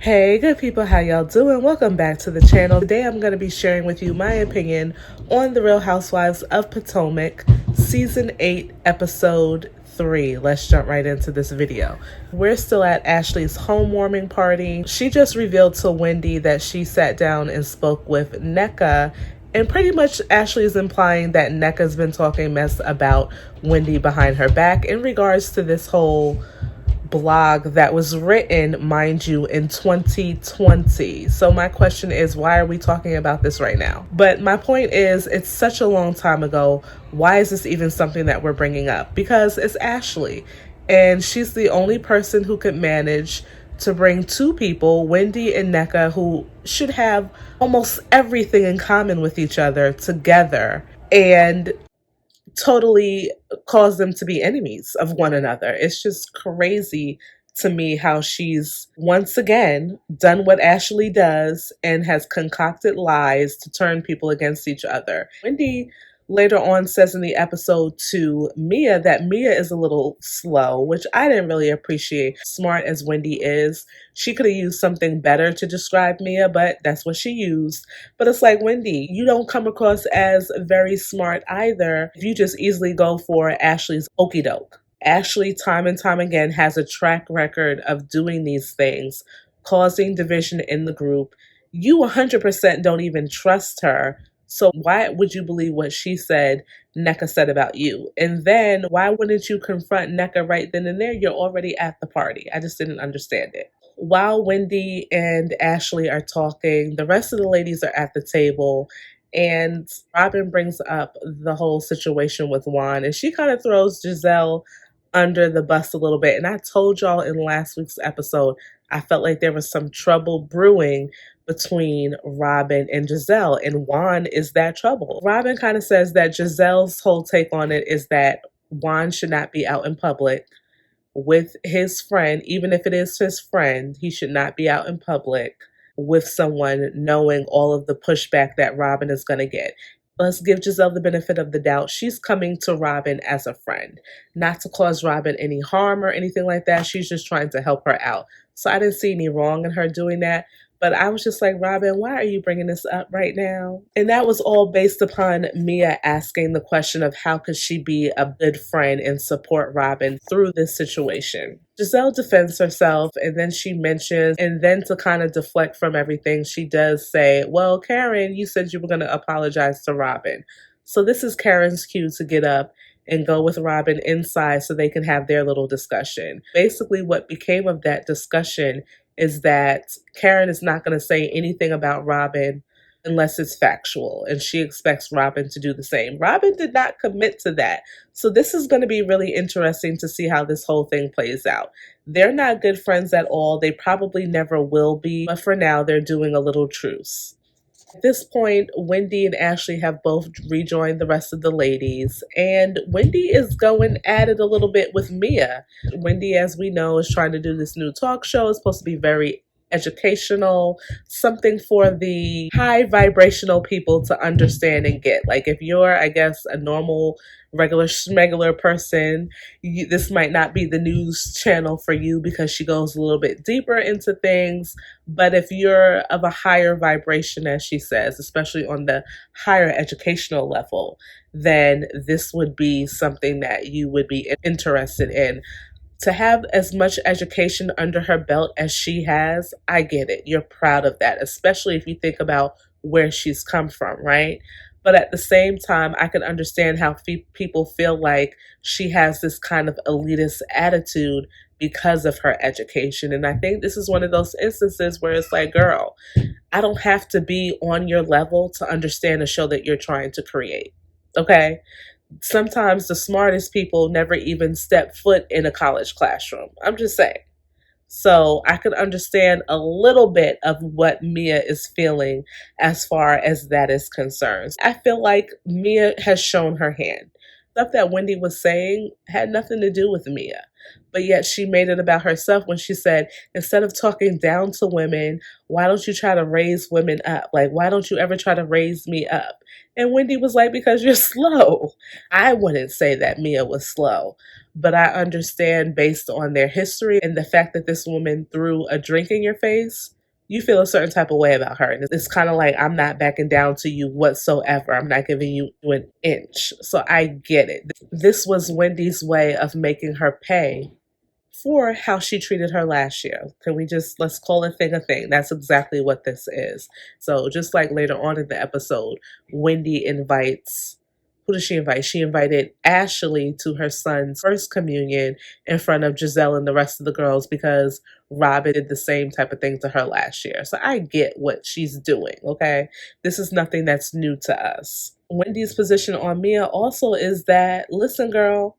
Hey good people, how y'all doing? Welcome back to the channel. Today I'm going to be sharing with you my opinion on the Real Housewives of Potomac Season 8 Episode 3. Let's jump right into this video. We're still at Ashley's homewarming party. She just revealed to Wendy that she sat down and spoke with Necka, and pretty much Ashley is implying that Necka's been talking mess about Wendy behind her back in regards to this whole blog that was written, mind you, in 2020. So my question is, why are we talking about this right now? But my point is, it's such a long time ago. Why is this even something that we're bringing up? Because it's Ashley, and she's the only person who could manage to bring two people, Wendy and Necka, who should have almost everything in common with each other, together, and totally cause them to be enemies of one another. It's just crazy to me how she's once again done what Ashley does and has concocted lies to turn people against each other. Wendy later on says in the episode to Mia that Mia is a little slow, which I didn't really appreciate. Smart as Wendy is, she could have used something better to describe Mia, but that's what she used. But it's like, Wendy, you don't come across as very smart either. You just easily go for Ashley's okey doke. Ashley, time and time again, has a track record of doing these things, causing division in the group. You 100% don't even trust her. So why would you believe what she said Necka said about you? And then why wouldn't you confront Necka right then and there? You're already at the party. I just didn't understand it. While Wendy and Ashley are talking, the rest of the ladies are at the table, and Robin brings up the whole situation with Juan, and she kind of throws Giselle under the bus a little bit. And I told y'all in last week's episode, I felt like there was some trouble brewing between Robin and Giselle, and Juan is that trouble. Robin kind of says that Giselle's whole take on it is that Juan should not be out in public with his friend. Even if it is his friend, he should not be out in public with someone knowing all of the pushback that Robin is going to get. Let's give Giselle the benefit of the doubt. She's coming to Robin as a friend, not to cause Robin any harm or anything like that. She's just trying to help her out. So I didn't see any wrong in her doing that. But I was just like, Robin, why are you bringing this up right now? And that was all based upon Mia asking the question of how could she be a good friend and support Robin through this situation. Giselle defends herself, and then she mentions, and then to kind of deflect from everything, she does say, well, Karen, you said you were going to apologize to Robin. So this is Karen's cue to get up and go with Robin inside so they can have their little discussion. Basically, what became of that discussion is that Karen is not going to say anything about Robin unless it's factual, and she expects Robin to do the same. Robin did not commit to that. So this is going to be really interesting to see how this whole thing plays out. They're not good friends at all. They probably never will be, but for now, they're doing a little truce. At this point, Wendy and Ashley have both rejoined the rest of the ladies, and Wendy is going at it a little bit with Mia. Wendy, as we know, is trying to do this new talk show. It's supposed to be very educational, something for the high vibrational people to understand and get. Like if you're, I guess, a normal, regular, schmegular person, this might not be the news channel for you because she goes a little bit deeper into things. But if you're of a higher vibration, as she says, especially on the higher educational level, then this would be something that you would be interested in. To have as much education under her belt as she has, I get it. You're proud of that, especially if you think about where she's come from, right? But at the same time, I can understand how people feel like she has this kind of elitist attitude because of her education. And I think this is one of those instances where it's like, girl, I don't have to be on your level to understand the show that you're trying to create, okay? Sometimes the smartest people never even step foot in a college classroom. I'm just saying. So I could understand a little bit of what Mia is feeling as far as that is concerned. I feel like Mia has shown her hand. Stuff that Wendy was saying had nothing to do with Mia, but yet she made it about herself when she said, instead of talking down to women, why don't you try to raise women up? Like, why don't you ever try to raise me up? And Wendy was like, because you're slow. I wouldn't say that Mia was slow, but I understand based on their history and the fact that this woman threw a drink in your face. you feel a certain type of way about her. And it's kind of like, I'm not backing down to you whatsoever. I'm not giving you an inch. So I get it. This was Wendy's way of making her pay for how she treated her last year. Can we just, let's call a thing a thing? That's exactly what this is. So just like later on in the episode, Wendy invites, who does she invite? She invited Ashley to her son's first communion in front of Giselle and the rest of the girls because Robin did the same type of thing to her last year. So I get what she's doing, okay? This is nothing that's new to us. Wendy's position on Mia also is that, listen, girl,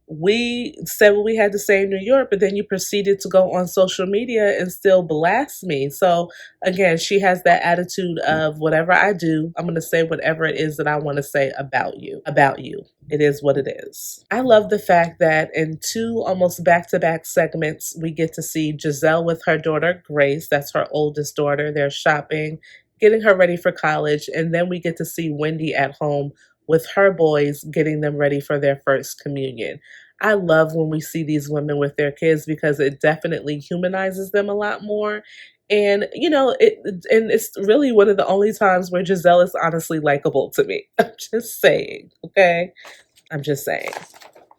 we said what we had to say in New York, but then you proceeded to go on social media and still blast me. So again, she has that attitude of, whatever I do, I'm going to say whatever it is that I want to say about you. About you. It is what it is. I love the fact that in two almost back-to-back segments, we get to see Giselle with her daughter, Grace. That's her oldest daughter. They're shopping, getting her ready for college. And then we get to see Wendy at home with her boys, getting them ready for their first communion. I love when we see these women with their kids because it definitely humanizes them a lot more. And, you know, it's really one of the only times where Giselle is honestly likable to me. I'm just saying, okay? I'm just saying.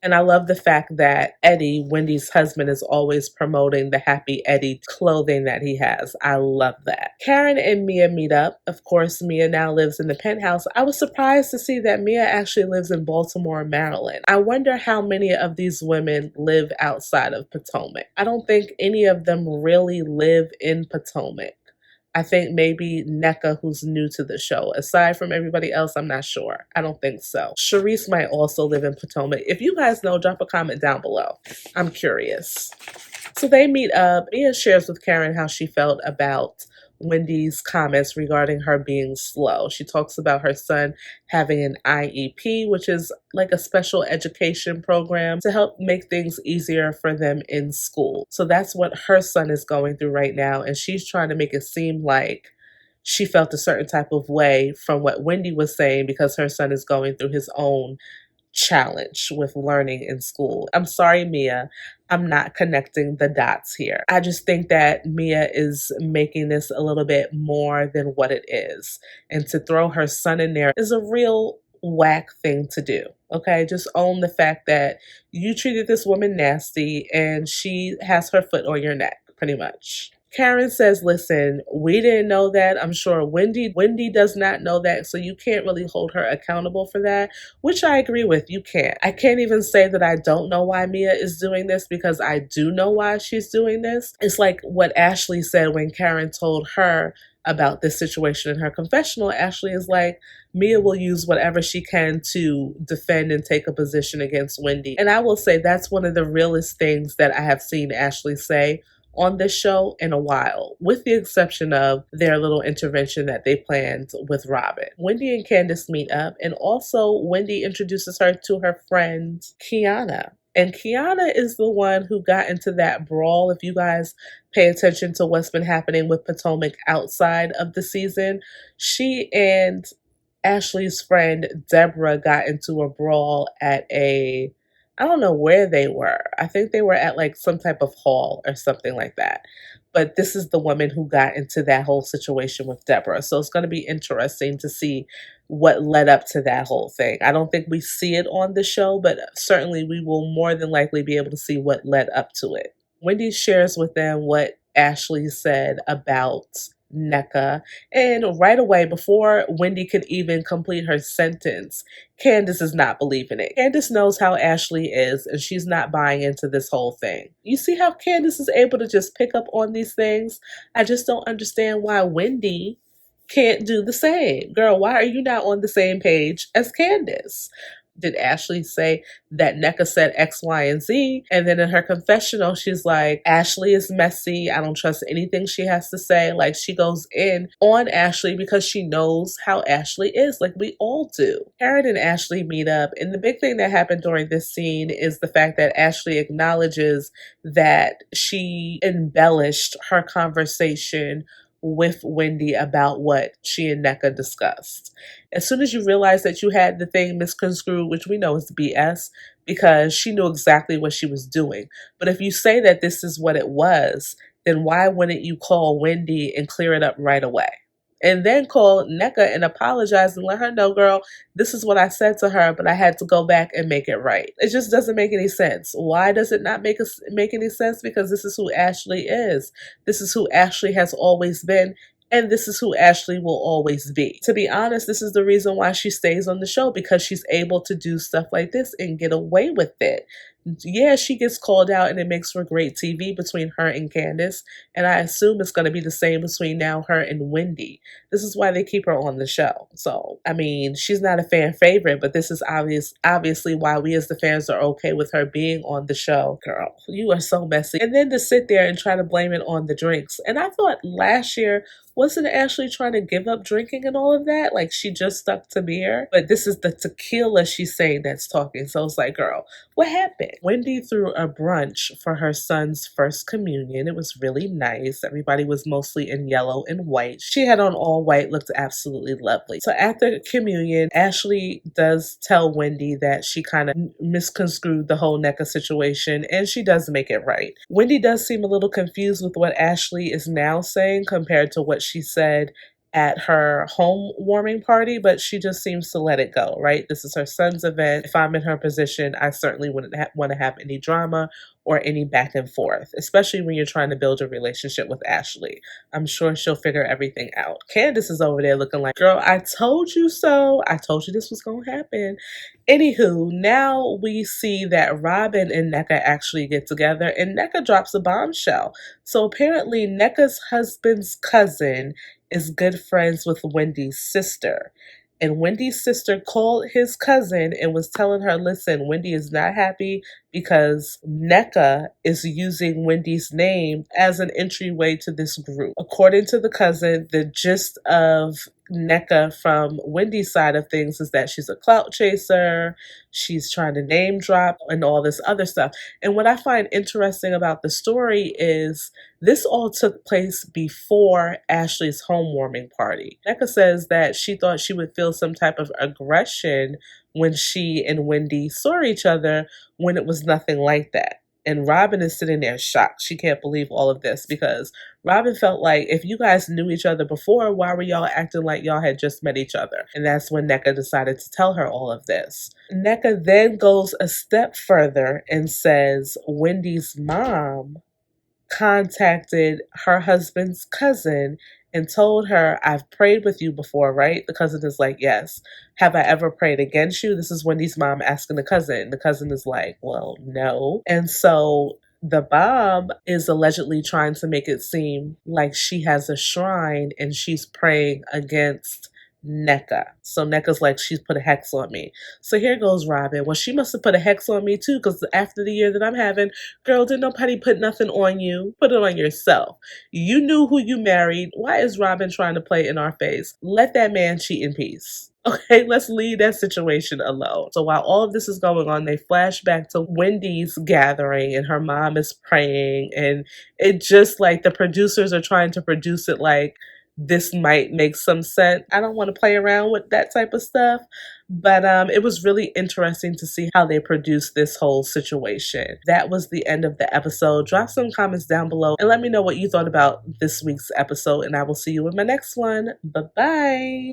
And I love the fact that Eddie, Wendy's husband, is always promoting the Happy Eddie clothing that he has. I love that. Karen and Mia meet up. Of course, Mia now lives in the penthouse. I was surprised to see that Mia actually lives in Baltimore, Maryland. I wonder how many of these women live outside of Potomac. I don't think any of them really live in Potomac. I think maybe Necka, who's new to the show. Aside from everybody else, I'm not sure. I don't think so. Sharice might also live in Potomac. If you guys know, drop a comment down below. I'm curious. So they meet up. Mia shares with Karen how she felt about Wendy's comments regarding her being slow. She talks about her son having an IEP, which is like a special education program to help make things easier for them in school. So that's what her son is going through right now. And she's trying to make it seem like she felt a certain type of way from what Wendy was saying because her son is going through his own challenge with learning in school. I'm sorry, Mia. I'm not connecting the dots here. I just think that Mia is making this a little bit more than what it is. And to throw her son in there is a real whack thing to do. Okay, just own the fact that you treated this woman nasty and she has her foot on your neck, pretty much. Karen says, listen, we didn't know that. I'm sure Wendy does not know that. So you can't really hold her accountable for that, which I agree with. You can't. I can't even say that I don't know why Mia is doing this because I do know why she's doing this. It's like what Ashley said when Karen told her about this situation in her confessional. Ashley is like, Mia will use whatever she can to defend and take a position against Wendy. And I will say that's one of the realest things that I have seen Ashley say on this show in a while, with the exception of their little intervention that they planned with Robin. Wendy and Candace meet up, and also Wendy introduces her to her friend Kiana. And Kiana is the one who got into that brawl. If you guys pay attention to what's been happening with Potomac outside of the season, she and Ashley's friend Deborah got into a brawl at I don't know where they were. I think they were at like some type of hall or something like that. But this is the woman who got into that whole situation with Deborah. So it's going to be interesting to see what led up to that whole thing. I don't think we see it on the show, but certainly we will more than likely be able to see what led up to it. Wendy shares with them what Ashley said about Necka. And right away, before Wendy could even complete her sentence, Candace is not believing it. Candace knows how Ashley is, and she's not buying into this whole thing. You see how Candace is able to just pick up on these things? I just don't understand why Wendy can't do the same. Girl, why are you not on the same page as Candace? Did Ashley say that Necka said X, Y, and Z? And then in her confessional, she's like, Ashley is messy. I don't trust anything she has to say. Like, she goes in on Ashley because she knows how Ashley is, like we all do. Karen and Ashley meet up, and the big thing that happened during this scene is the fact that Ashley acknowledges that she embellished her conversation with Wendy about what she and Necka discussed. As soon as you realize that you had the thing misconstrued, which we know is BS, because she knew exactly what she was doing. But if you say that this is what it was, then why wouldn't you call Wendy and clear it up right away? And then call Necka and apologize and let her know, girl, this is what I said to her, but I had to go back and make it right. It just doesn't make any sense. Why does it not make any sense? Because this is who Ashley is. This is who Ashley has always been. And this is who Ashley will always be. To be honest, this is the reason why she stays on the show, because she's able to do stuff like this and get away with it. Yeah, she gets called out and it makes for great TV between her and Candace. And I assume it's going to be the same between now her and Wendy. This is why they keep her on the show. So, I mean, she's not a fan favorite, but this is obviously why we as the fans are okay with her being on the show. Girl, you are so messy. And then to sit there and try to blame it on the drinks. And I thought last year, wasn't Ashley trying to give up drinking and all of that? Like, she just stuck to beer. But this is the tequila she's saying that's talking. So it's like, girl, what happened? Wendy threw a brunch for her son's first communion. It was really nice. Everybody was mostly in yellow and white. She had on all white, looked absolutely lovely. So at the communion, Ashley does tell Wendy that she kind of misconstrued the whole Necka situation, and she does make it right. Wendy does seem a little confused with what Ashley is now saying compared to what she said at her home warming party, but she just seems to let it go, right? This is her son's event. If I'm in her position, I certainly wouldn't want to have any drama or any back and forth, especially when you're trying to build a relationship with Ashley. I'm sure she'll figure everything out. Candace is over there looking like, girl, I told you so. I told you this was going to happen. Anywho, now we see that Robin and Necka actually get together, and Necka drops a bombshell. So apparently Necka's husband's cousin is good friends with Wendy's sister. And Wendy's sister called his cousin and was telling her, listen, Wendy is not happy because Necka is using Wendy's name as an entryway to this group. According to the cousin, the gist of Necka from Wendy's side of things is that she's a clout chaser, she's trying to name drop and all this other stuff. And what I find interesting about the story is this all took place before Ashley's home warming party. Necka says that she thought she would feel some type of aggression when she and Wendy saw each other, when it was nothing like that. And Robin is sitting there shocked. She can't believe all of this because Robin felt like if you guys knew each other before, why were y'all acting like y'all had just met each other? And that's when Necka decided to tell her all of this. Necka then goes a step further and says Wendy's mom contacted her husband's cousin and told her, I've prayed with you before, right? The cousin is like, yes. Have I ever prayed against you? This is Wendy's mom asking the cousin. The cousin is like, well, no. And so the mom is allegedly trying to make it seem like she has a shrine and she's praying against Necka. So Necka's like, she's put a hex on me. So here goes Robin. Well, she must have put a hex on me too, because after the year that I'm having, girl, didn't nobody put nothing on you. Put it on yourself. You knew who you married. Why is Robin trying to play in our face? Let that man cheat in peace. Okay, let's leave that situation alone. So while all of this is going on, they flash back to Wendy's gathering and her mom is praying, and it just like the producers are trying to produce it like this might make some sense. I don't want to play around with that type of stuff, but it was really interesting to see how they produced this whole situation. That was the end of the episode. Drop some comments down below and let me know what you thought about this week's episode, and I will see you in my next one. Bye-bye.